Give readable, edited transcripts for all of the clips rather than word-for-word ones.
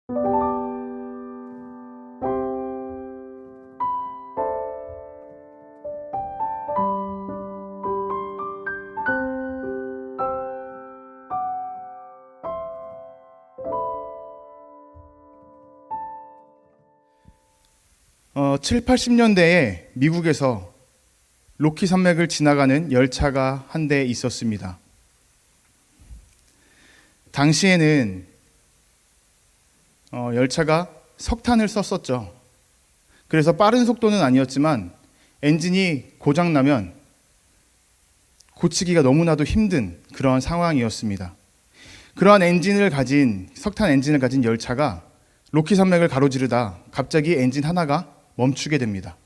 7, 80년대에 미국에서 로키 산맥을 지나가는 열차가 한 대 있었습니다. 당시에는 열차가 석탄을 썼었죠. 그래서 빠른 속도는 아니었지만 엔진이 고장나면 고치기가 너무나도 힘든 그런 상황이었습니다. 그러한 석탄 엔진을 가진 열차가 로키 산맥을 가로지르다 갑자기 엔진 하나가 멈추게 됩니다.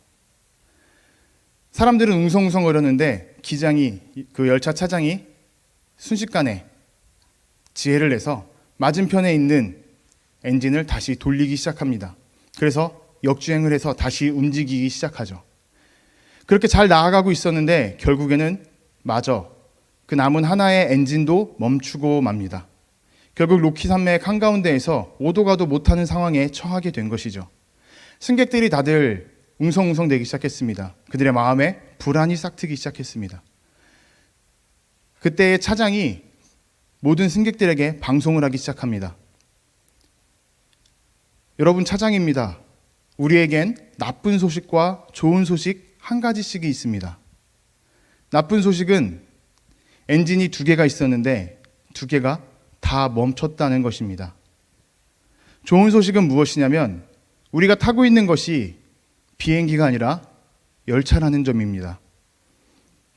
사람들은 웅성웅성거렸는데 그 열차 차장이 순식간에 지혜를 내서 맞은편에 있는 엔진을 다시 돌리기 시작합니다. 그래서 역주행을 해서 다시 움직이기 시작하죠. 그렇게 잘 나아가고 있었는데 결국에는 마저 그 남은 하나의 엔진도 멈추고 맙니다. 결국 로키 산맥 한가운데에서 오도 가도 못하는 상황에 처하게 된 것이죠. 승객들이 다들 웅성웅성 대기 시작했습니다. 그들의 마음에 불안이 싹트기 시작했습니다. 그때의 차장이 모든 승객들에게 방송을 하기 시작합니다. 여러분, 차장입니다. 우리에겐 나쁜 소식과 좋은 소식 한 가지씩이 있습니다. 나쁜 소식은 엔진이 2개가 있었는데 2개가 다 멈췄다는 것입니다. 좋은 소식은 무엇이냐면 우리가 타고 있는 것이 비행기가 아니라 열차라는 점입니다.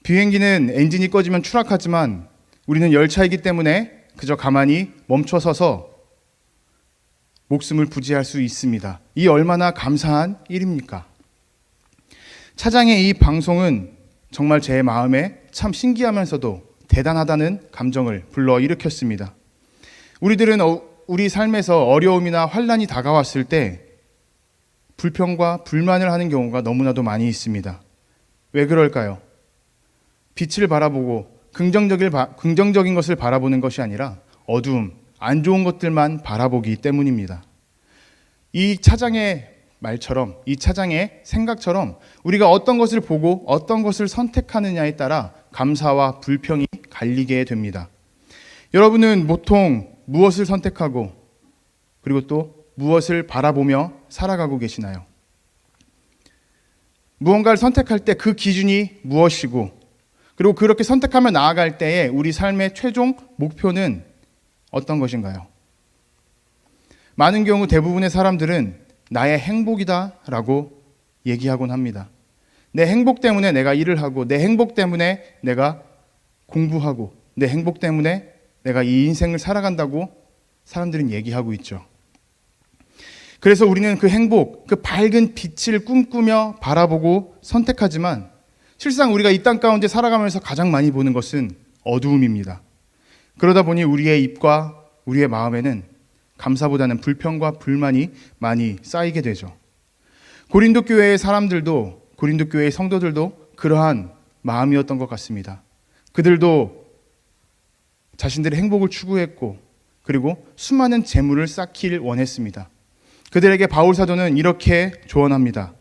비행기는 엔진이 꺼지면 추락하지만 우리는 열차이기 때문에 그저 가만히 멈춰서서 목숨을 부지할 수 있습니다. 이 얼마나 감사한 일입니까? 차장의 이 방송은 정말 제 마음에 참 신기하면서도 대단하다는 감정을 불러일으켰습니다. 우리들은 우리 삶에서 어려움이나 환난이 다가왔을 때 불평과 불만을 하는 경우가 너무나도 많이 있습니다. 왜 그럴까요? 빛을 바라보고 긍정적인 것을 바라보는 것이 아니라 어두움, 안 좋은 것들만 바라보기 때문입니다. 이 차장의 말처럼, 이 차장의 생각처럼 우리가 어떤 것을 보고 어떤 것을 선택하느냐에 따라 감사와 불평이 갈리게 됩니다. 여러분은 보통 무엇을 선택하고 그리고 또 무엇을 바라보며 살아가고 계시나요? 무언가를 선택할 때 그 기준이 무엇이고 그리고 그렇게 선택하며 나아갈 때에 우리 삶의 최종 목표는 어떤 것인가요? 많은 경우 대부분의 사람들은 나의 행복이다라고 얘기하곤 합니다. 내 행복 때문에 내가 일을 하고 내 행복 때문에 내가 공부하고 내 행복 때문에 내가 이 인생을 살아간다고 사람들은 얘기하고 있죠. 그래서 우리는 그 행복, 그 밝은 빛을 꿈꾸며 바라보고 선택하지만 실상 우리가 이 땅 가운데 살아가면서 가장 많이 보는 것은 어두움입니다. 그러다 보니 우리의 입과 우리의 마음에는 감사보다는 불평과 불만이 많이 쌓이게 되죠. 고린도 교회의 사람들도, 고린도 교회의 성도들도 그러한 마음이었던 것 같습니다. 그들도 자신들의 행복을 추구했고 그리고 수많은 재물을 쌓길 원했습니다. 그들에게 바울 사도는 이렇게 조언합니다.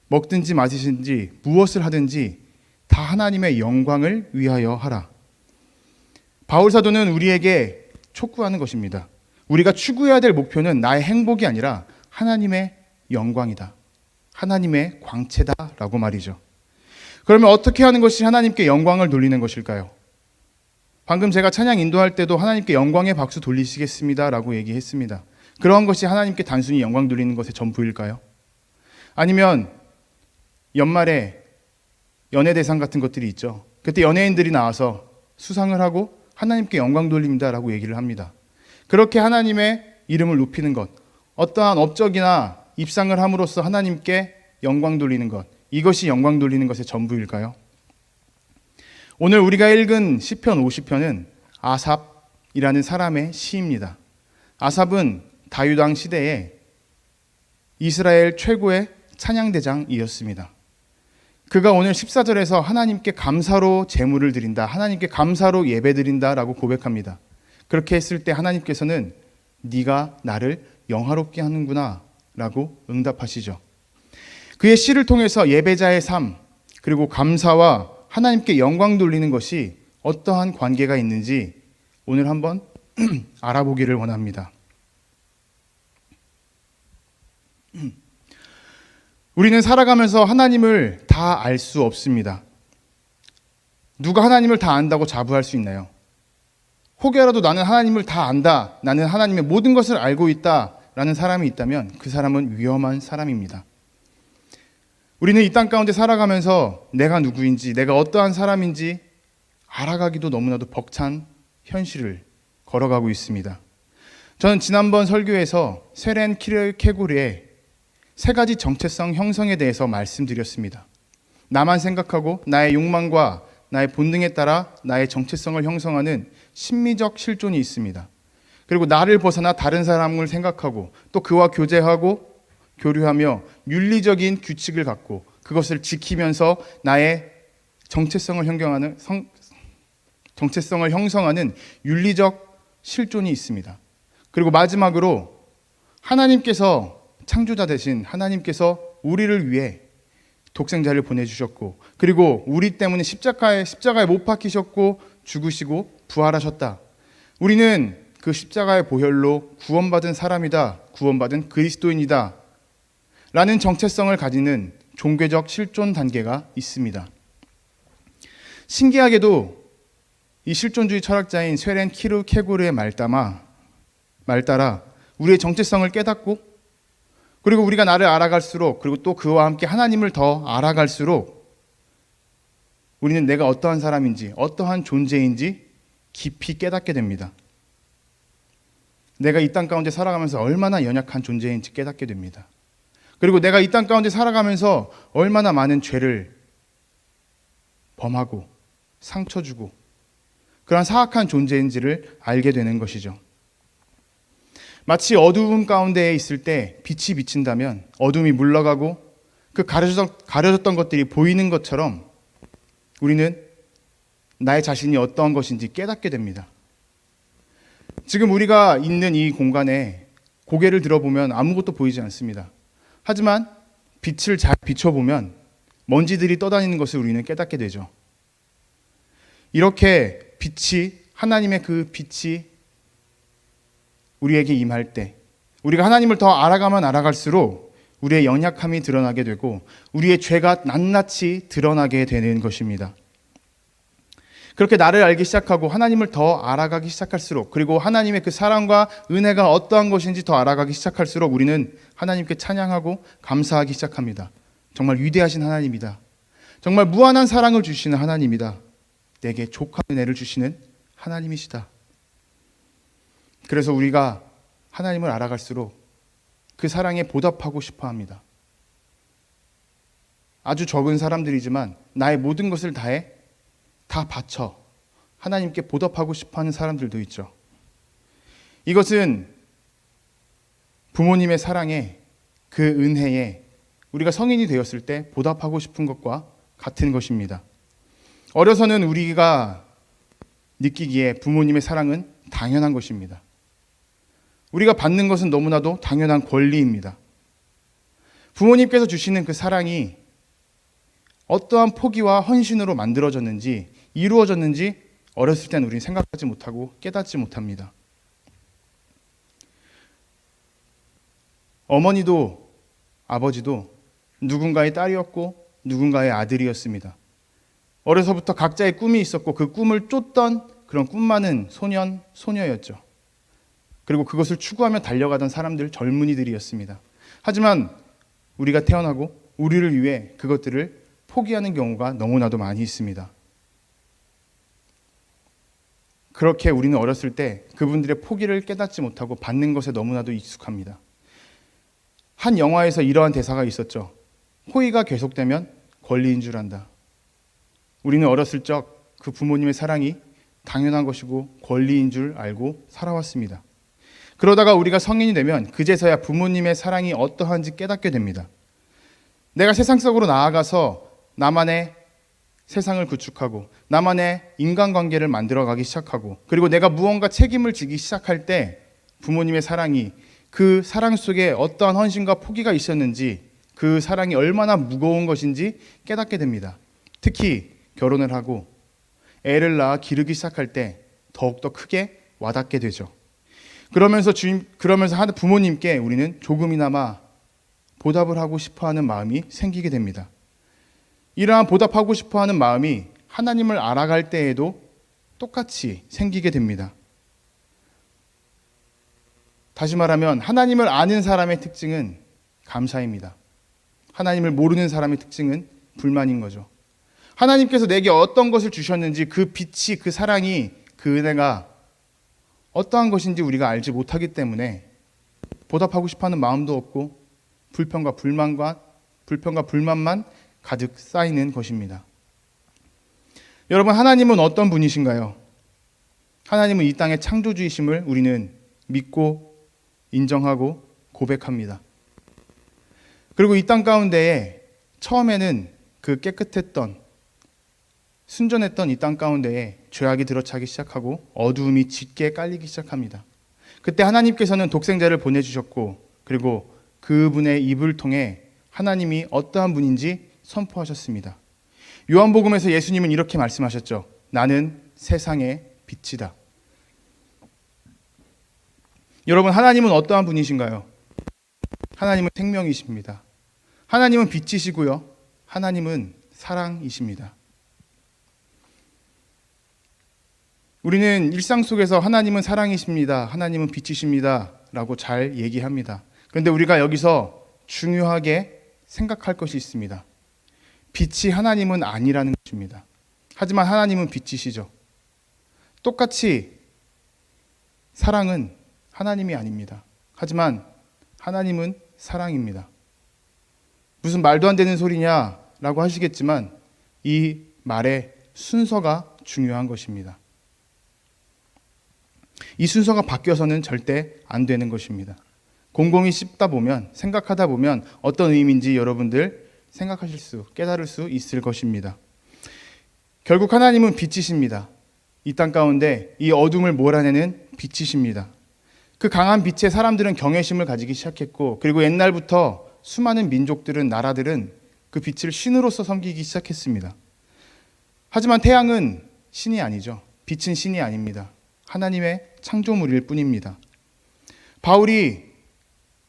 먹든지 마시든지 무엇을 하든지 다 하나님의 영광을 위하여 하라. 바울 사도는 우리에게 촉구하는 것입니다. 우리가 추구해야 될 목표는 나의 행복이 아니라 하나님의 영광이다. 하나님의 광채다라고 말이죠. 그러면 어떻게 하는 것이 하나님께 영광을 돌리는 것일까요? 방금 제가 찬양 인도할 때도 하나님께 영광의 박수 돌리시겠습니다라고 얘기했습니다. 그러한 것이 하나님께 단순히 영광 돌리는 것의 전부일까요? 아니면 연말에 연예대상 같은 것들이 있죠. 그때 연예인들이 나와서 수상을 하고 하나님께 영광 돌립니다라고 얘기를 합니다. 그렇게 하나님의 이름을 높이는 것, 어떠한 업적이나 입상을 함으로써 하나님께 영광 돌리는 것, 이것이 영광 돌리는 것의 전부일까요? 오늘 우리가 읽은 시편 50편은 아삽이라는 사람의 시입니다. 아삽은 다윗 왕 시대에 이스라엘 최고의 찬양대장이었습니다. 그가 오늘 14절에서 하나님께 감사로 제물을 드린다, 하나님께 감사로 예배 드린다라고 고백합니다. 그렇게 했을 때 하나님께서는 네가 나를 영화롭게 하는구나 라고 응답하시죠. 그의 시를 통해서 예배자의 삶, 그리고 감사와 하나님께 영광 돌리는 것이 어떠한 관계가 있는지 오늘 한번 알아보기를 원합니다. 우리는 살아가면서 하나님을 다 알 수 없습니다. 누가 하나님을 다 안다고 자부할 수 있나요? 혹여라도 나는 하나님을 다 안다, 나는 하나님의 모든 것을 알고 있다 라는 사람이 있다면 그 사람은 위험한 사람입니다. 우리는 이 땅 가운데 살아가면서 내가 누구인지, 내가 어떠한 사람인지 알아가기도 너무나도 벅찬 현실을 걸어가고 있습니다. 저는 지난번 설교에서 쇠렌 키르케고르의 세 가지 정체성 형성에 대해서 말씀드렸습니다. 나만 생각하고 나의 욕망과 나의 본능에 따라 나의 정체성을 형성하는 심미적 실존이 있습니다. 그리고 나를 벗어나 다른 사람을 생각하고 또 그와 교제하고 교류하며 윤리적인 규칙을 갖고 그것을 지키면서 나의 정체성을 형성하는 윤리적 실존이 있습니다. 그리고 마지막으로 하나님께서 창조자 되신 하나님께서 우리를 위해 독생자를 보내주셨고 그리고 우리 때문에 십자가에 못 박히셨고 죽으시고 부활하셨다. 우리는 그 십자가의 보혈로 구원받은 사람이다. 구원받은 그리스도인이다. 라는 정체성을 가지는 종교적 실존 단계가 있습니다. 신기하게도 이 실존주의 철학자인 쇠렌 키르케고르의 말 따라 우리의 정체성을 깨닫고 그리고 우리가 나를 알아갈수록 그리고 또 그와 함께 하나님을 더 알아갈수록 우리는 내가 어떠한 사람인지 어떠한 존재인지 깊이 깨닫게 됩니다. 내가 이 땅 가운데 살아가면서 얼마나 연약한 존재인지 깨닫게 됩니다. 그리고 내가 이 땅 가운데 살아가면서 얼마나 많은 죄를 범하고 상처 주고 그러한 사악한 존재인지를 알게 되는 것이죠. 마치 어두운 가운데에 있을 때 빛이 비친다면 어둠이 물러가고 그 가려졌던 것들이 보이는 것처럼 우리는 나의 자신이 어떠한 것인지 깨닫게 됩니다. 지금 우리가 있는 이 공간에 고개를 들어보면 아무것도 보이지 않습니다. 하지만 빛을 잘 비춰보면 먼지들이 떠다니는 것을 우리는 깨닫게 되죠. 이렇게 하나님의 그 빛이 우리에게 임할 때 우리가 하나님을 더 알아가면 알아갈수록 우리의 연약함이 드러나게 되고 우리의 죄가 낱낱이 드러나게 되는 것입니다. 그렇게 나를 알기 시작하고 하나님을 더 알아가기 시작할수록 그리고 하나님의 그 사랑과 은혜가 어떠한 것인지 더 알아가기 시작할수록 우리는 하나님께 찬양하고 감사하기 시작합니다. 정말 위대하신 하나님이다. 정말 무한한 사랑을 주시는 하나님이다. 내게 족한 은혜를 주시는 하나님이시다. 그래서 우리가 하나님을 알아갈수록 그 사랑에 보답하고 싶어 합니다. 아주 적은 사람들이지만 나의 모든 것을 다 바쳐 하나님께 보답하고 싶어 하는 사람들도 있죠. 이것은 부모님의 사랑에 그 은혜에 우리가 성인이 되었을 때 보답하고 싶은 것과 같은 것입니다. 어려서는 우리가 느끼기에 부모님의 사랑은 당연한 것입니다. 우리가 받는 것은 너무나도 당연한 권리입니다. 부모님께서 주시는 그 사랑이 어떠한 포기와 헌신으로 만들어졌는지 이루어졌는지 어렸을 때는 우리는 생각하지 못하고 깨닫지 못합니다. 어머니도 아버지도 누군가의 딸이었고 누군가의 아들이었습니다. 어려서부터 각자의 꿈이 있었고 그 꿈을 쫓던 그런 꿈 많은 소년, 소녀였죠. 그리고 그것을 추구하며 달려가던 사람들, 젊은이들이었습니다. 하지만 우리가 태어나고 우리를 위해 그것들을 포기하는 경우가 너무나도 많이 있습니다. 그렇게 우리는 어렸을 때 그분들의 포기를 깨닫지 못하고 받는 것에 너무나도 익숙합니다. 한 영화에서 이러한 대사가 있었죠. 호의가 계속되면 권리인 줄 안다. 우리는 어렸을 적 그 부모님의 사랑이 당연한 것이고 권리인 줄 알고 살아왔습니다. 그러다가 우리가 성인이 되면 그제서야 부모님의 사랑이 어떠한지 깨닫게 됩니다. 내가 세상 속으로 나아가서 나만의 세상을 구축하고 나만의 인간관계를 만들어가기 시작하고 그리고 내가 무언가 책임을 지기 시작할 때 부모님의 사랑이 그 사랑 속에 어떠한 헌신과 포기가 있었는지, 그 사랑이 얼마나 무거운 것인지 깨닫게 됩니다. 특히 결혼을 하고 애를 낳아 기르기 시작할 때 더욱더 크게 와닿게 되죠. 그러면서 부모님께 우리는 조금이나마 보답을 하고 싶어하는 마음이 생기게 됩니다. 이러한 보답하고 싶어하는 마음이 하나님을 알아갈 때에도 똑같이 생기게 됩니다. 다시 말하면 하나님을 아는 사람의 특징은 감사입니다. 하나님을 모르는 사람의 특징은 불만인 거죠. 하나님께서 내게 어떤 것을 주셨는지 그 빛이, 그 사랑이, 그 은혜가 어떠한 것인지 우리가 알지 못하기 때문에 보답하고 싶어하는 마음도 없고 불평과 불만만 가득 쌓이는 것입니다. 여러분, 하나님은 어떤 분이신가요? 하나님은 이 땅의 창조주이심을 우리는 믿고 인정하고 고백합니다. 그리고 이 땅 가운데에 처음에는 그 깨끗했던, 순전했던 이 땅 가운데에 죄악이 들어차기 시작하고 어두움이 짙게 깔리기 시작합니다. 그때 하나님께서는 독생자를 보내주셨고, 그리고 그분의 입을 통해 하나님이 어떠한 분인지 선포하셨습니다. 요한복음에서 예수님은 이렇게 말씀하셨죠. 나는 세상의 빛이다. 여러분, 하나님은 어떠한 분이신가요? 하나님은 생명이십니다. 하나님은 빛이시고요. 하나님은 사랑이십니다. 우리는 일상 속에서 하나님은 사랑이십니다, 하나님은 빛이십니다 라고 잘 얘기합니다. 그런데 우리가 여기서 중요하게 생각할 것이 있습니다. 빛이 하나님은 아니라는 것입니다. 하지만 하나님은 빛이시죠. 똑같이 사랑은 하나님이 아닙니다. 하지만 하나님은 사랑입니다. 무슨 말도 안 되는 소리냐라고 하시겠지만 이 말의 순서가 중요한 것입니다. 이 순서가 바뀌어서는 절대 안 되는 것입니다. 곰곰이 씹다 보면, 생각하다 보면 어떤 의미인지 여러분들 깨달을 수 있을 것입니다. 결국 하나님은 빛이십니다. 이 땅 가운데 이 어둠을 몰아내는 빛이십니다. 그 강한 빛에 사람들은 경외심을 가지기 시작했고, 그리고 옛날부터 수많은 민족들은, 나라들은 그 빛을 신으로서 섬기기 시작했습니다. 하지만 태양은 신이 아니죠. 빛은 신이 아닙니다. 하나님의 창조물일 뿐입니다. 바울이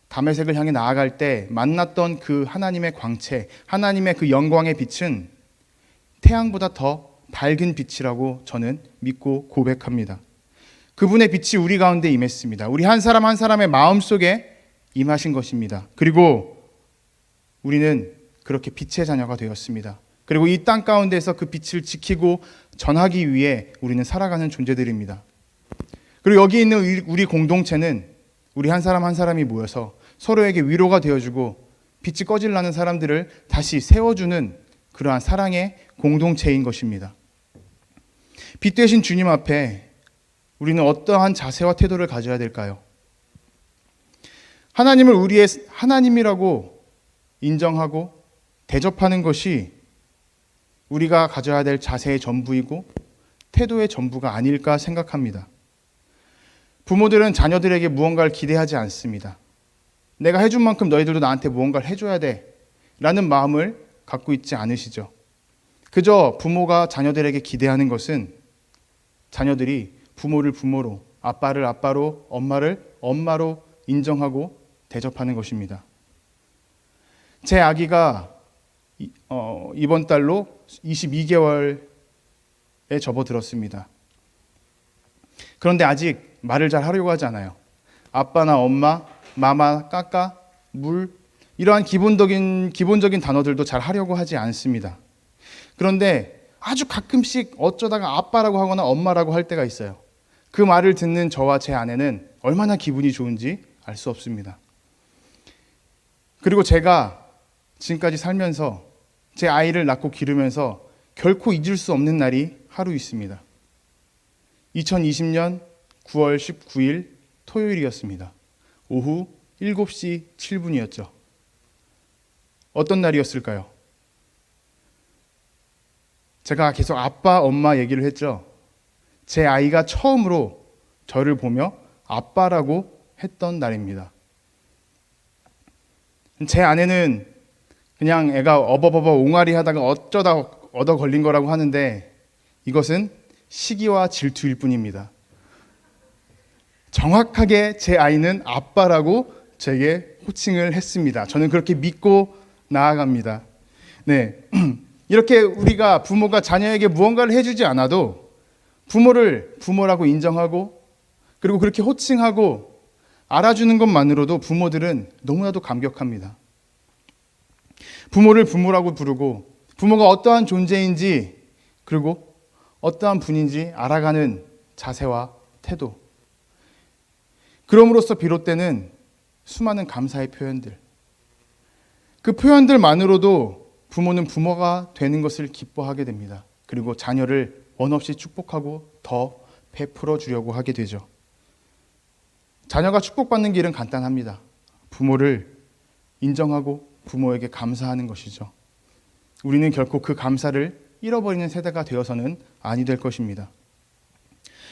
다메섹을 향해 나아갈 때 만났던 그 하나님의 광채, 하나님의 그 영광의 빛은 태양보다 더 밝은 빛이라고 저는 믿고 고백합니다. 그분의 빛이 우리 가운데 임했습니다. 우리 한 사람 한 사람의 마음속에 임하신 것입니다. 그리고 우리는 그렇게 빛의 자녀가 되었습니다. 그리고 이 땅 가운데서 그 빛을 지키고 전하기 위해 우리는 살아가는 존재들입니다. 그리고 여기 있는 우리 공동체는 우리 한 사람 한 사람이 모여서 서로에게 위로가 되어주고 빛이 꺼질라는 사람들을 다시 세워주는 그러한 사랑의 공동체인 것입니다. 빛 되신 주님 앞에 우리는 어떠한 자세와 태도를 가져야 될까요? 하나님을 우리의 하나님이라고 인정하고 대접하는 것이 우리가 가져야 될 자세의 전부이고 태도의 전부가 아닐까 생각합니다. 부모들은 자녀들에게 무언가를 기대하지 않습니다. 내가 해준 만큼 너희들도 나한테 무언가를 해줘야 돼 라는 마음을 갖고 있지 않으시죠. 그저 부모가 자녀들에게 기대하는 것은 자녀들이 부모를 부모로, 아빠를 아빠로, 엄마를 엄마로 인정하고 대접하는 것입니다. 제 아기가 이번 달로 22개월에 접어들었습니다. 그런데 아직 말을 잘 하려고 하지 않아요. 아빠나 엄마, 마마, 까까, 물 이러한 기본적인 단어들도 잘 하려고 하지 않습니다. 그런데 아주 가끔씩 어쩌다가 아빠라고 하거나 엄마라고 할 때가 있어요. 그 말을 듣는 저와 제 아내는 얼마나 기분이 좋은지 알 수 없습니다. 그리고 제가 지금까지 살면서 제 아이를 낳고 기르면서 결코 잊을 수 없는 날이 하루 있습니다. 2020년 9월 19일 토요일이었습니다. 오후 7시 7분이었죠. 어떤 날이었을까요? 제가 계속 아빠, 엄마 얘기를 했죠. 제 아이가 처음으로 저를 보며 아빠라고 했던 날입니다. 제 아내는 그냥 애가 어버버버 옹알이 하다가 어쩌다 얻어 걸린 거라고 하는데 이것은 시기와 질투일 뿐입니다. 정확하게 제 아이는 아빠라고 제게 호칭을 했습니다. 저는 그렇게 믿고 나아갑니다. 네. 이렇게 우리가 부모가 자녀에게 무언가를 해주지 않아도 부모를 부모라고 인정하고 그리고 그렇게 호칭하고 알아주는 것만으로도 부모들은 너무나도 감격합니다. 부모를 부모라고 부르고 부모가 어떠한 존재인지 그리고 어떠한 분인지 알아가는 자세와 태도, 그럼으로써 비롯되는 수많은 감사의 표현들, 그 표현들만으로도 부모는 부모가 되는 것을 기뻐하게 됩니다. 그리고 자녀를 원 없이 축복하고 더 베풀어 주려고 하게 되죠. 자녀가 축복받는 길은 간단합니다. 부모를 인정하고 부모에게 감사하는 것이죠. 우리는 결코 그 감사를 잃어버리는 세대가 되어서는 아니 될 것입니다.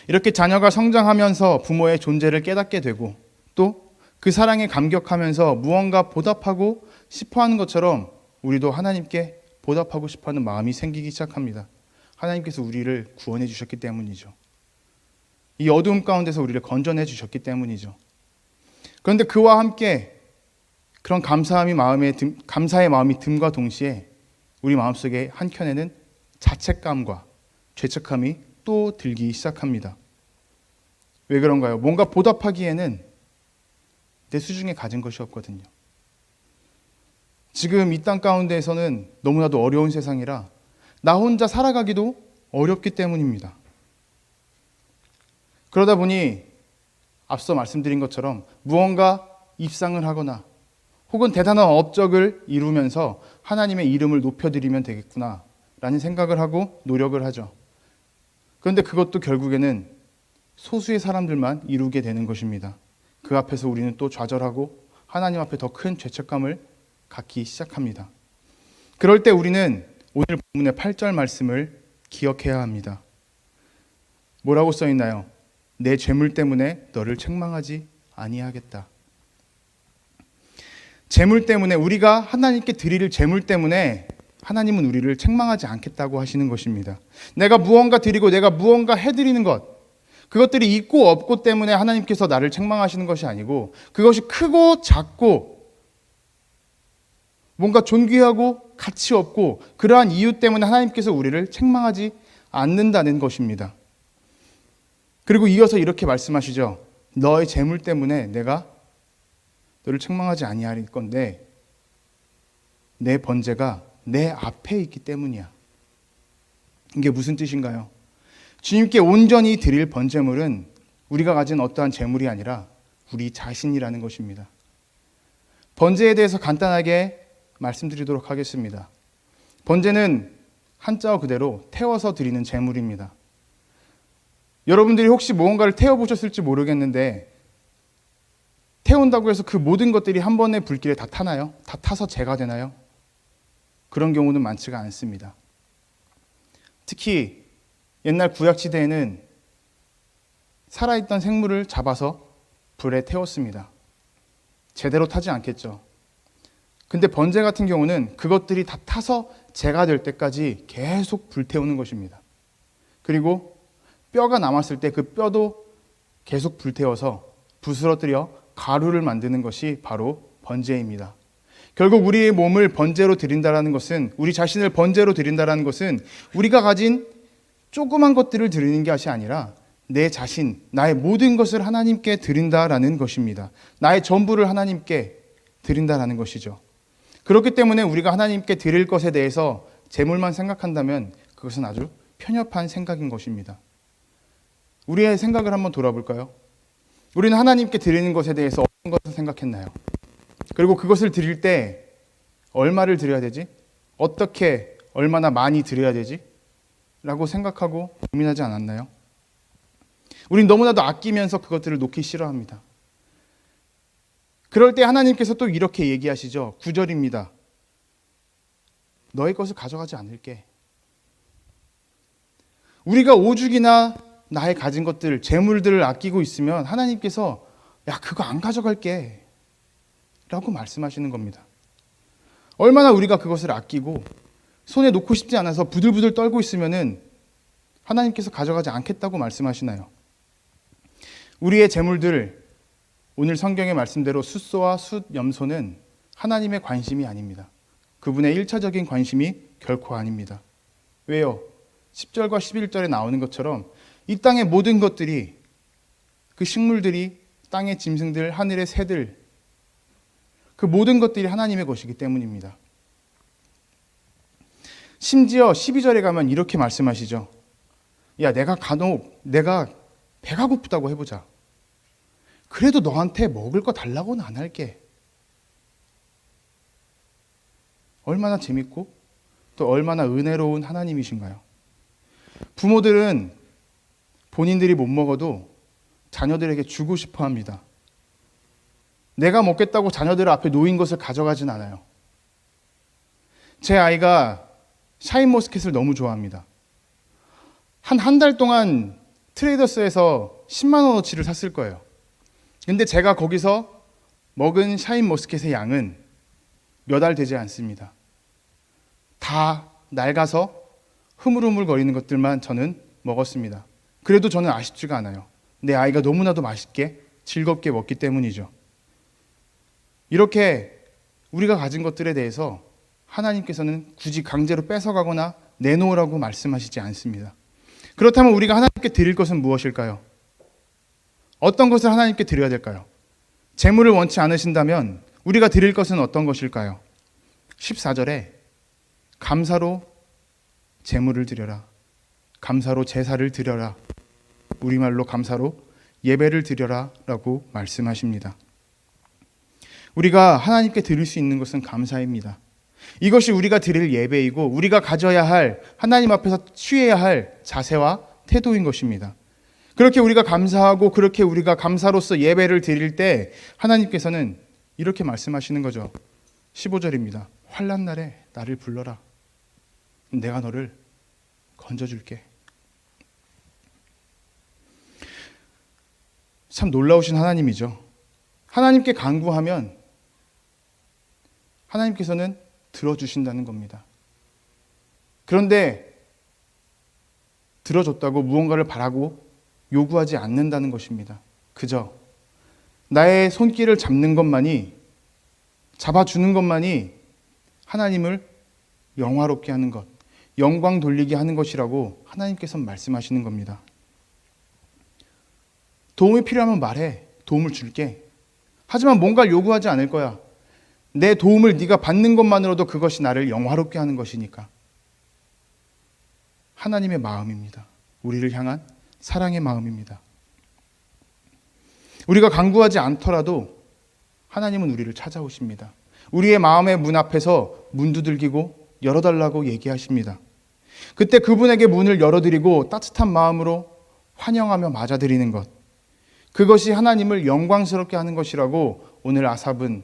이렇게 자녀가 성장하면서 부모의 존재를 깨닫게 되고 또 그 사랑에 감격하면서 무언가 보답하고 싶어하는 것처럼 우리도 하나님께 보답하고 싶어하는 마음이 생기기 시작합니다. 하나님께서 우리를 구원해 주셨기 때문이죠. 이 어두움 가운데서 우리를 건져내 주셨기 때문이죠. 그런데 그와 함께 그런 감사의 마음이 듦과 동시에 우리 마음속에 한켠에는 자책감과 죄책감이 또 들기 시작합니다. 왜 그런가요? 뭔가 보답하기에는 내 수중에 가진 것이 없거든요. 지금 이 땅 가운데에서는 너무나도 어려운 세상이라 나 혼자 살아가기도 어렵기 때문입니다. 그러다 보니 앞서 말씀드린 것처럼 무언가 입상을 하거나 혹은 대단한 업적을 이루면서 하나님의 이름을 높여드리면 되겠구나라는 생각을 하고 노력을 하죠. 그런데 그것도 결국에는 소수의 사람들만 이루게 되는 것입니다. 그 앞에서 우리는 또 좌절하고 하나님 앞에 더 큰 죄책감을 갖기 시작합니다. 그럴 때 우리는 오늘 본문의 8절 말씀을 기억해야 합니다. 뭐라고 써 있나요? 내 죄물 때문에 너를 책망하지 아니하겠다. 재물 때문에, 우리가 하나님께 드릴 재물 때문에 하나님은 우리를 책망하지 않겠다고 하시는 것입니다. 내가 무언가 드리고 내가 무언가 해드리는 것, 그것들이 있고 없고 때문에 하나님께서 나를 책망하시는 것이 아니고 그것이 크고 작고 뭔가 존귀하고 가치 없고 그러한 이유 때문에 하나님께서 우리를 책망하지 않는다는 것입니다. 그리고 이어서 이렇게 말씀하시죠. 너의 재물 때문에 내가 너를 책망하지 아니할 건데 내 번제가 내 앞에 있기 때문이야. 이게 무슨 뜻인가요? 주님께 온전히 드릴 번제물은 우리가 가진 어떠한 재물이 아니라 우리 자신이라는 것입니다. 번제에 대해서 간단하게 말씀드리도록 하겠습니다. 번제는 한자어 그대로 태워서 드리는 재물입니다. 여러분들이 혹시 무언가를 태워보셨을지 모르겠는데 태운다고 해서 그 모든 것들이 한 번에 불길에 다 타나요? 다 타서 재가 되나요? 그런 경우는 많지가 않습니다. 특히 옛날 구약시대에는 살아있던 생물을 잡아서 불에 태웠습니다. 제대로 타지 않겠죠. 근데 번제 같은 경우는 그것들이 다 타서 재가 될 때까지 계속 불태우는 것입니다. 그리고 뼈가 남았을 때 그 뼈도 계속 불태워서 부스러뜨려 가루를 만드는 것이 바로 번제입니다. 결국 우리의 몸을 번제로 드린다라는 것은, 우리 자신을 번제로 드린다라는 것은 우리가 가진 조그만 것들을 드리는 것이 아니라 내 자신, 나의 모든 것을 하나님께 드린다라는 것입니다. 나의 전부를 하나님께 드린다라는 것이죠. 그렇기 때문에 우리가 하나님께 드릴 것에 대해서 재물만 생각한다면 그것은 아주 편협한 생각인 것입니다. 우리의 생각을 한번 돌아볼까요? 우리는 하나님께 드리는 것에 대해서 어떤 것을 생각했나요? 그리고 그것을 드릴 때 얼마를 드려야 되지? 어떻게, 얼마나 많이 드려야 되지? 라고 생각하고 고민하지 않았나요? 우린 너무나도 아끼면서 그것들을 놓기 싫어합니다. 그럴 때 하나님께서 또 이렇게 얘기하시죠. 9절입니다. 너의 것을 가져가지 않을게. 우리가 오죽이나 나의 가진 것들, 재물들을 아끼고 있으면 하나님께서 야, 그거 안 가져갈게 라고 말씀하시는 겁니다. 얼마나 우리가 그것을 아끼고 손에 놓고 싶지 않아서 부들부들 떨고 있으면은 하나님께서 가져가지 않겠다고 말씀하시나요? 우리의 재물들, 오늘 성경의 말씀대로 숫소와 숫, 염소는 하나님의 관심이 아닙니다. 그분의 1차적인 관심이 결코 아닙니다. 왜요? 10절과 11절에 나오는 것처럼 이 땅의 모든 것들이, 그 식물들이, 땅의 짐승들, 하늘의 새들, 그 모든 것들이 하나님의 것이기 때문입니다. 심지어 12절에 가면 이렇게 말씀하시죠. 야, 내가 배가 고프다고 해보자. 그래도 너한테 먹을 거 달라고는 안 할게. 얼마나 재밌고 또 얼마나 은혜로운 하나님이신가요? 부모들은 본인들이 못 먹어도 자녀들에게 주고 싶어 합니다. 내가 먹겠다고 자녀들 앞에 놓인 것을 가져가진 않아요. 제 아이가 샤인머스켓을 너무 좋아합니다. 한 달 동안 트레이더스에서 10만 원어치를 샀을 거예요. 근데 제가 거기서 먹은 샤인머스켓의 양은 몇 알 되지 않습니다. 다 낡아서 흐물흐물거리는 것들만 저는 먹었습니다. 그래도 저는 아쉽지가 않아요. 내 아이가 너무나도 맛있게 즐겁게 먹기 때문이죠. 이렇게 우리가 가진 것들에 대해서 하나님께서는 굳이 강제로 뺏어가거나 내놓으라고 말씀하시지 않습니다. 그렇다면 우리가 하나님께 드릴 것은 무엇일까요? 어떤 것을 하나님께 드려야 될까요? 재물을 원치 않으신다면 우리가 드릴 것은 어떤 것일까요? 14절에 감사로 재물을 드려라. 감사로 제사를 드려라. 우리말로 감사로 예배를 드려라 라고 말씀하십니다. 우리가 하나님께 드릴 수 있는 것은 감사입니다. 이것이 우리가 드릴 예배이고 우리가 가져야 할, 하나님 앞에서 취해야 할 자세와 태도인 것입니다. 그렇게 우리가 감사하고 그렇게 우리가 감사로서 예배를 드릴 때 하나님께서는 이렇게 말씀하시는 거죠. 15절입니다. 환난 날에 나를 불러라. 내가 너를 건져줄게. 참 놀라우신 하나님이죠. 하나님께 간구하면 하나님께서는 들어주신다는 겁니다. 그런데 들어줬다고 무언가를 바라고 요구하지 않는다는 것입니다. 그저 나의 손길을 잡아주는 것만이 하나님을 영화롭게 하는 것, 영광 돌리게 하는 것이라고 하나님께서 말씀하시는 겁니다. 도움이 필요하면 말해. 도움을 줄게. 하지만 뭔가를 요구하지 않을 거야. 내 도움을 네가 받는 것만으로도 그것이 나를 영화롭게 하는 것이니까. 하나님의 마음입니다. 우리를 향한 사랑의 마음입니다. 우리가 간구하지 않더라도 하나님은 우리를 찾아오십니다. 우리의 마음의 문 앞에서 문 두들기고 열어달라고 얘기하십니다. 그때 그분에게 문을 열어드리고 따뜻한 마음으로 환영하며 맞아들이는 것, 그것이 하나님을 영광스럽게 하는 것이라고 오늘 아삽은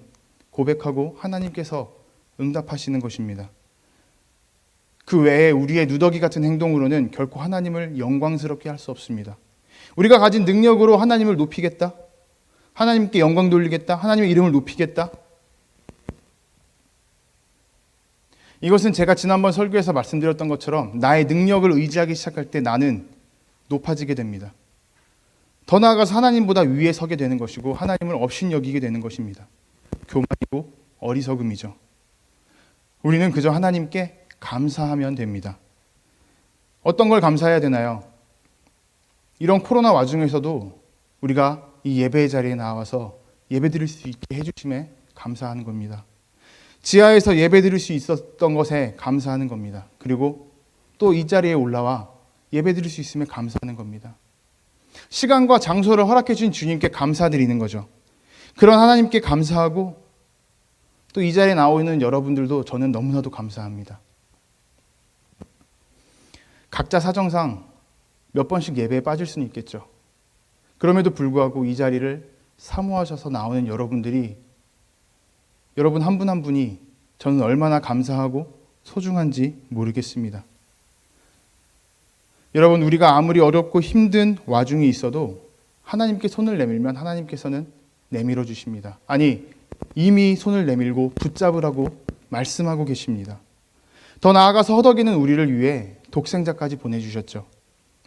고백하고 하나님께서 응답하시는 것입니다. 그 외에 우리의 누더기 같은 행동으로는 결코 하나님을 영광스럽게 할 수 없습니다. 우리가 가진 능력으로 하나님을 높이겠다? 하나님께 영광 돌리겠다? 하나님의 이름을 높이겠다? 이것은 제가 지난번 설교에서 말씀드렸던 것처럼 나의 능력을 의지하기 시작할 때 나는 높아지게 됩니다. 더 나아가서 하나님보다 위에 서게 되는 것이고 하나님을 업신여기게 되는 것입니다. 교만이고 어리석음이죠. 우리는 그저 하나님께 감사하면 됩니다. 어떤 걸 감사해야 되나요? 이런 코로나 와중에서도 우리가 이 예배의 자리에 나와서 예배드릴 수 있게 해주심에 감사하는 겁니다. 지하에서 예배드릴 수 있었던 것에 감사하는 겁니다. 그리고 또 이 자리에 올라와 예배드릴 수 있음에 감사하는 겁니다. 시간과 장소를 허락해 주신 주님께 감사드리는 거죠. 그런 하나님께 감사하고 또 이 자리에 나와 있는 여러분들도 저는 너무나도 감사합니다. 각자 사정상 몇 번씩 예배에 빠질 수는 있겠죠. 그럼에도 불구하고 이 자리를 사모하셔서 나오는 여러분들이, 여러분 한 분 한 분이 저는 얼마나 감사하고 소중한지 모르겠습니다. 여러분, 우리가 아무리 어렵고 힘든 와중이 있어도 하나님께 손을 내밀면 하나님께서는 내밀어 주십니다. 아니, 이미 손을 내밀고 붙잡으라고 말씀하고 계십니다. 더 나아가서 허덕이는 우리를 위해 독생자까지 보내주셨죠.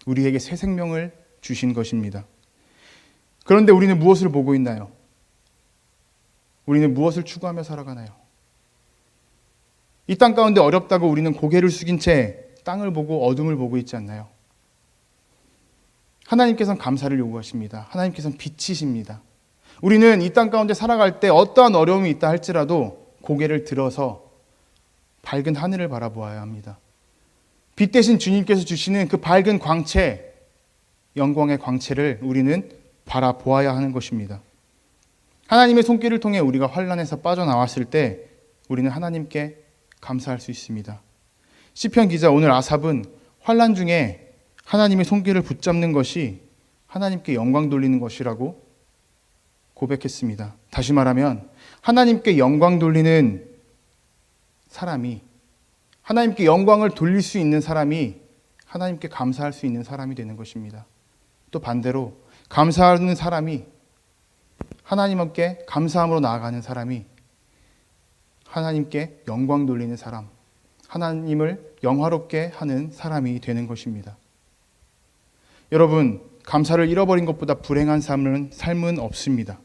우리에게 새 생명을 주신 것입니다. 그런데 우리는 무엇을 보고 있나요? 우리는 무엇을 추구하며 살아가나요? 이 땅 가운데 어렵다고 우리는 고개를 숙인 채 땅을 보고 어둠을 보고 있지 않나요? 하나님께서는 감사를 요구하십니다. 하나님께서는 빛이십니다. 우리는 이 땅 가운데 살아갈 때 어떠한 어려움이 있다 할지라도 고개를 들어서 밝은 하늘을 바라보아야 합니다. 빛 대신 주님께서 주시는 그 밝은 광채, 영광의 광채를 우리는 바라보아야 하는 것입니다. 하나님의 손길을 통해 우리가 환난에서 빠져나왔을 때 우리는 하나님께 감사할 수 있습니다. 시편 기자 오늘 아삽은 환난 중에 하나님의 손길을 붙잡는 것이 하나님께 영광 돌리는 것이라고 고백했습니다. 다시 말하면 하나님께 영광 돌리는 사람이, 하나님께 영광을 돌릴 수 있는 사람이 하나님께 감사할 수 있는 사람이 되는 것입니다. 또 반대로 감사하는 사람이, 하나님께 감사함으로 나아가는 사람이 하나님께 영광 돌리는 사람, 하나님을 영화롭게 하는 사람이 되는 것입니다. 여러분, 감사를 잃어버린 것보다 불행한 삶은 없습니다.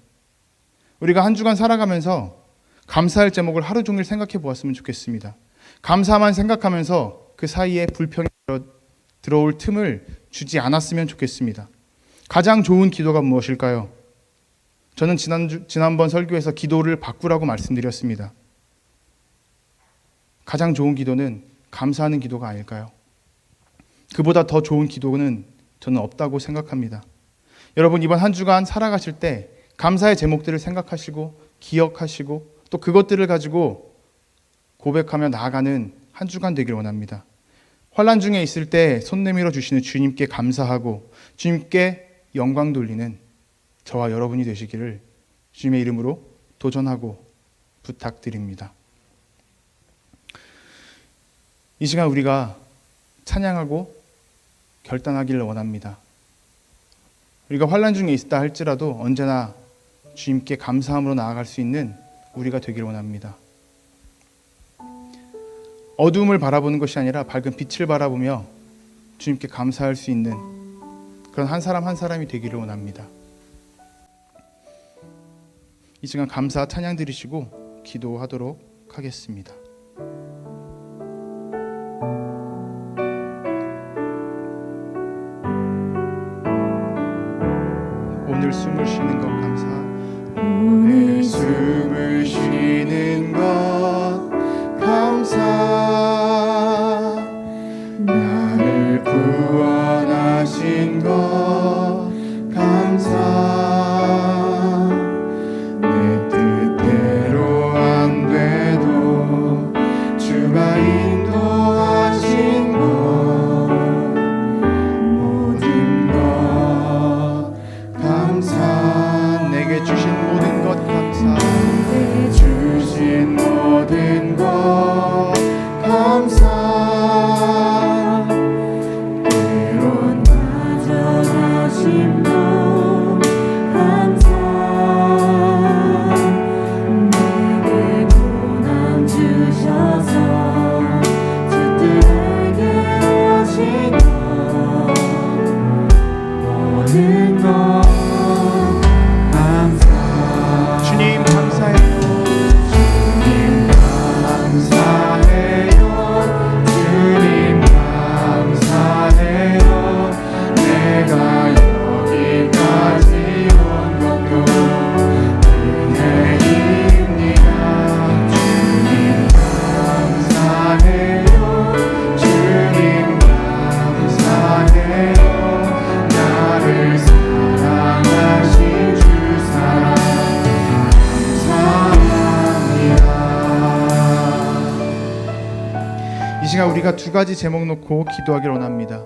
우리가 한 주간 살아가면서 감사할 제목을 하루 종일 생각해 보았으면 좋겠습니다. 감사만 생각하면서 그 사이에 불평이 들어올 틈을 주지 않았으면 좋겠습니다. 가장 좋은 기도가 무엇일까요? 저는 지난번 설교에서 기도를 바꾸라고 말씀드렸습니다. 가장 좋은 기도는 감사하는 기도가 아닐까요? 그보다 더 좋은 기도는 저는 없다고 생각합니다. 여러분, 이번 한 주간 살아가실 때 감사의 제목들을 생각하시고 기억하시고 또 그것들을 가지고 고백하며 나아가는 한 주간 되길 원합니다. 환난 중에 있을 때 손 내밀어 주시는 주님께 감사하고 주님께 영광 돌리는 저와 여러분이 되시기를 주님의 이름으로 도전하고 부탁드립니다. 이 시간 우리가 찬양하고 결단하기를 원합니다. 우리가 환난 중에 있다 할지라도 언제나 주님께 감사함으로 나아갈 수 있는 우리가 되기를 원합니다. 어두움을 바라보는 것이 아니라 밝은 빛을 바라보며 주님께 감사할 수 있는 그런 한 사람 한 사람이 되기를 원합니다. 이 시간 감사 찬양 드리시고 기도하도록 하겠습니다. 오늘 숨을 쉬는 것 감사. 오늘 숨을 쉬는 것 감사. 나를 구원하신 것 감사. 내 뜻대로 안 돼도 주가 인도하신 것 모든 것 감사. 내게 주신 모든 것 감사. 내게 주신 모든 것 감사. 때론 나절하심도 감사. 내게 고난 주셔서 주 뜻에게 하신 것 모든 것 주님 감사해요. 주님 감사해요. 주님 감사해요. 내가 여기까지 온 것도 은혜입니다. 주님 감사해요. 주님 감사해요. 나를 사랑하신 주 사랑 이 시간 우리가 두 가지 제목 놓고 기도하기를 원합니다.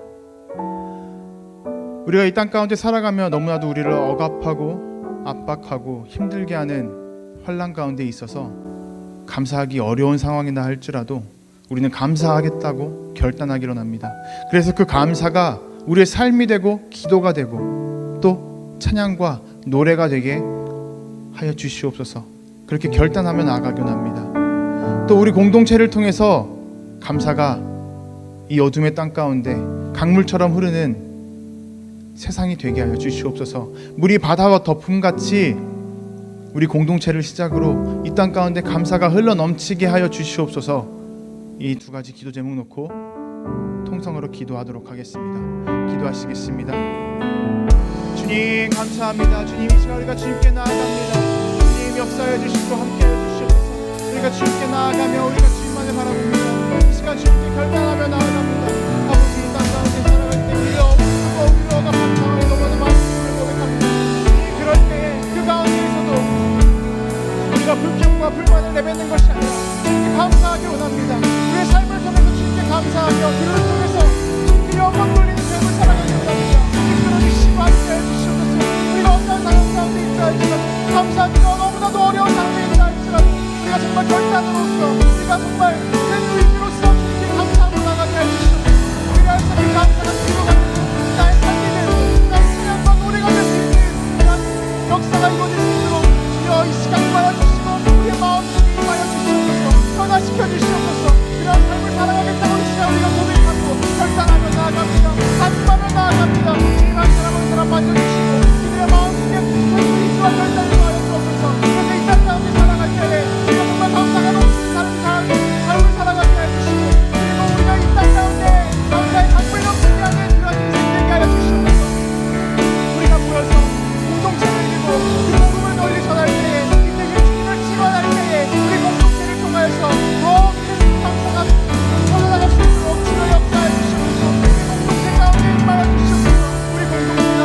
우리가 이 땅 가운데 살아가며 너무나도 우리를 억압하고 압박하고 힘들게 하는 환난 가운데 있어서 감사하기 어려운 상황이나 할지라도 우리는 감사하겠다고 결단하기를 원합니다. 그래서 그 감사가 우리의 삶이 되고 기도가 되고 또 찬양과 노래가 되게 하여 주시옵소서. 그렇게 결단하며 나아가기 원합니다. 또 우리 공동체를 통해서 감사가 이 어둠의 땅 가운데 강물처럼 흐르는 세상이 되게 하여 주시옵소서. 물이 바다와 덮음같이 우리 공동체를 시작으로 이 땅 가운데 감사가 흘러 넘치게 하여 주시옵소서. 이 두 가지 기도 제목 놓고 통성으로 기도하도록 하겠습니다. 기도하시겠습니다. 주님 감사합니다. 주님 이 시간 우리가 주님께 나아갑니다. 주님 역사해 주시고 함께해 주시옵소서. 우리가 주님께 나아가며 우리가 주님만을 바라봅니다. 이 시간 주님께 결단하며 나아갑니다. 아버지 이 땅 가운데 살아갈 때 위로가 반성하고 너무나 많은 것을 고백합니다. 주님 그럴 때에 그 가운데에서도 우리가 불평과 불만을 내뱉는 것이 아니라 주님께 감사하기 원합니다. 우리의 삶을 통해서 주님께 감사하며 그를 통해서 주님께 영광 돌리는 삶을 살아가기 원합니다. 주님께로 주시고 함께해 주시옵소서. 우리가 어떤 상황 가운데 있다 할지라도 감사하기가 너무나도 어려운 상황에 있다 할지라도 우리가 정말 결단으로서 우리가 정말 된 의지로서 주님께 감사하고 나가게 해주시옵소서. 그리하여서 그 감사가 기도가 되고 나의 삶이 되고 나의 찬양과 노래가 될 수 있는 그런 역사가 이루어질 수 있도록 주여 이 시간 임하여주시고 우리의 마음속에 임하여주시옵소서. 변화시켜 주시옵소서. 그런 삶을 살아가겠다고 이 시간 우리가 고백하고 결단하며 나아갑니다. 다짐하며 나아갑니다. 주님 한 사람 한 사람 만져주시고 그들의 마음속에 의지와 결단을 더하여 주옵소서. 그래서 이 땅 가운데 살아갈 때에 우리가 정말 감사가 넘치는 삶을 살아가게 해주시고 그리고 우리가 이 땅 가운데 감사의 강물 넘치게 하는 그런 인생 되게 하여 주시옵소서. 우리가 모여서 공동체를 이루고 그 복음을 널리 전할 때에 이때 그 주님을 직원할 때에 우리 공동체를 통하여서 더 큰 감사가 터져나갈 수 있도록 주여 역사해 주시옵소서. 우리 공동체 가운데 임하여 주시옵소서. 우리 공동체가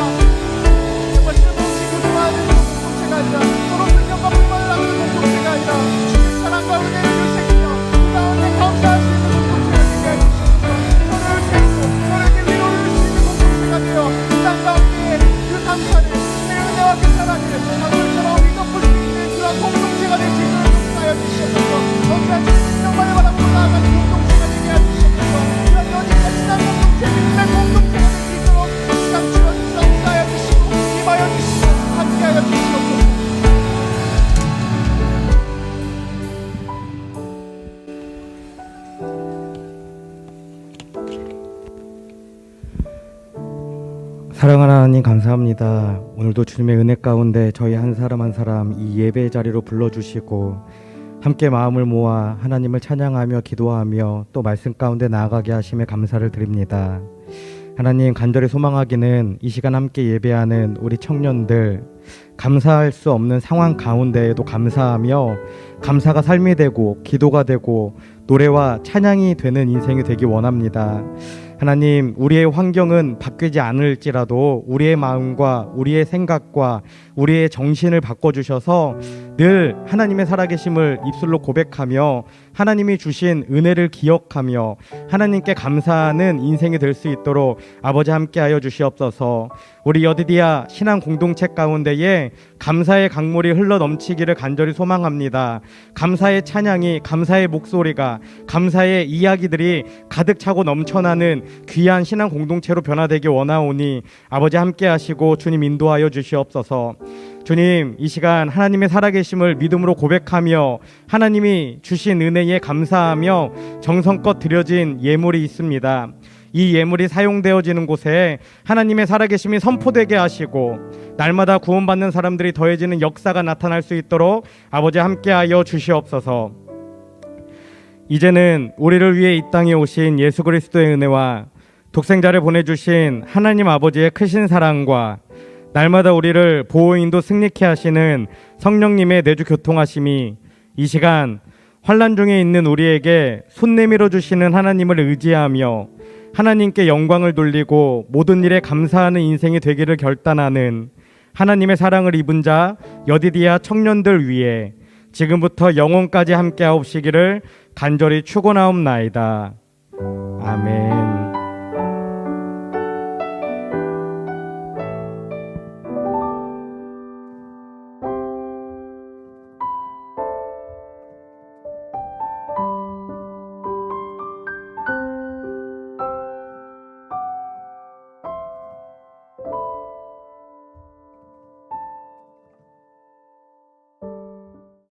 정말 쓸모없이 교통하는 공동체가 아니라 서로 불평과 불만을 나누는 공동체가 아니라 주님 사랑과 은혜를 되새기며 그 가운데 감사할 수 있는 공동체가 되게 해주시옵소서. 서로를 돕고 서로에게 위로를 줄 수 있는 공동체가 되어 이 땅 가운데 그 감사를 주님의 은혜와 그 사랑을 강물처럼 휘덮을 수 있는 그런 공동체가 될 수 있도록 역사하여 주시옵소서. 언제나 주님 명만을 바라보고 나아가는 공동체가 되게 해주시옵소서. 그런 연인과 친한 공동체, 믿음의 공동체가 될 수 있도록 시간 주여 역사하여 주시고 임하여 주시고 함께하여 주시옵소서. 사랑하는 하나님 감사합니다. 오늘도 주님의 은혜 가운데 저희 한 사람 한 사람 이 예배 자리로 불러주시고 함께 마음을 모아 하나님을 찬양하며 기도하며 또 말씀 가운데 나아가게 하심에 감사를 드립니다. 하나님 간절히 소망하기는 이 시간 함께 예배하는 우리 청년들 감사할 수 없는 상황 가운데에도 감사하며 감사가 삶이 되고 기도가 되고 노래와 찬양이 되는 인생이 되기 원합니다. 하나님 우리의 환경은 바뀌지 않을지라도 우리의 마음과 우리의 생각과 우리의 정신을 바꿔주셔서 늘 하나님의 살아계심을 입술로 고백하며 하나님이 주신 은혜를 기억하며 하나님께 감사하는 인생이 될 수 있도록 아버지 함께하여 주시옵소서. 우리 여디디아 신앙 공동체 가운데에 감사의 강물이 흘러넘치기를 간절히 소망합니다. 감사의 찬양이 감사의 목소리가 감사의 이야기들이 가득 차고 넘쳐나는 귀한 신앙 공동체로 변화되기 원하오니 아버지 함께하시고 주님 인도하여 주시옵소서. 주님 이 시간 하나님의 살아계심을 믿음으로 고백하며 하나님이 주신 은혜에 감사하며 정성껏 드려진 예물이 있습니다. 이 예물이 사용되어지는 곳에 하나님의 살아계심이 선포되게 하시고 날마다 구원받는 사람들이 더해지는 역사가 나타날 수 있도록 아버지 함께하여 주시옵소서. 이제는 우리를 위해 이 땅에 오신 예수 그리스도의 은혜와 독생자를 보내주신 하나님 아버지의 크신 사랑과 날마다 우리를 보호인도 승리케 하시는 성령님의 내주 교통하심이 이 시간 환난 중에 있는 우리에게 손 내밀어 주시는 하나님을 의지하며 하나님께 영광을 돌리고 모든 일에 감사하는 인생이 되기를 결단하는 하나님의 사랑을 입은 자 여디디아 청년들 위해 지금부터 영원까지 함께하옵시기를 간절히 축원하옵나이다. 아멘.